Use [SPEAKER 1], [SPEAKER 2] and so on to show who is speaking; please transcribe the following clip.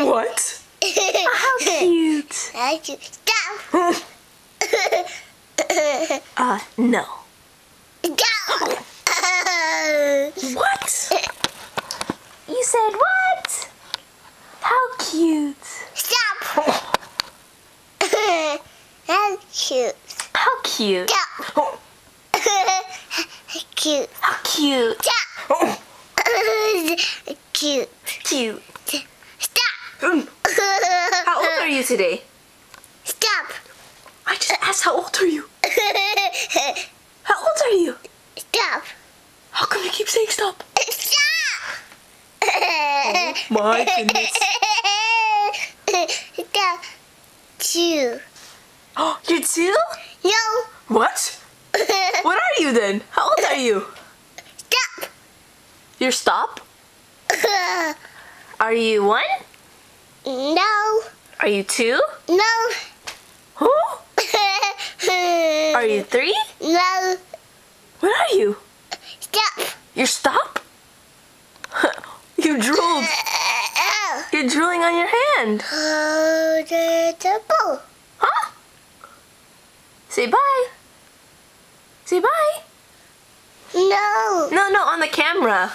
[SPEAKER 1] What? How cute.
[SPEAKER 2] Stop.
[SPEAKER 1] No.
[SPEAKER 2] Stop.
[SPEAKER 1] What? You said what? How cute.
[SPEAKER 2] Stop. How cute.
[SPEAKER 1] How cute.
[SPEAKER 2] Stop. Cute.
[SPEAKER 1] How cute.
[SPEAKER 2] Stop. Cute.
[SPEAKER 1] Cute.
[SPEAKER 2] Stop.
[SPEAKER 1] How old are you today?
[SPEAKER 2] Stop.
[SPEAKER 1] I just asked how old are you? How old are you?
[SPEAKER 2] Stop.
[SPEAKER 1] How come you keep saying stop?
[SPEAKER 2] Stop.
[SPEAKER 1] Oh my goodness.
[SPEAKER 2] Stop. Two.
[SPEAKER 1] Oh, you're 2?
[SPEAKER 2] No.
[SPEAKER 1] What? What are you then? How old are you?
[SPEAKER 2] Stop.
[SPEAKER 1] You're stop? Are you 1?
[SPEAKER 2] No.
[SPEAKER 1] Are you 2?
[SPEAKER 2] No.
[SPEAKER 1] Who? Are you 3?
[SPEAKER 2] No.
[SPEAKER 1] What are you?
[SPEAKER 2] Stop.
[SPEAKER 1] You're stop? You drooled. You're drooling on your hand.
[SPEAKER 2] Hold the ball.
[SPEAKER 1] Huh? Say bye. Say bye.
[SPEAKER 2] No.
[SPEAKER 1] No, on the camera.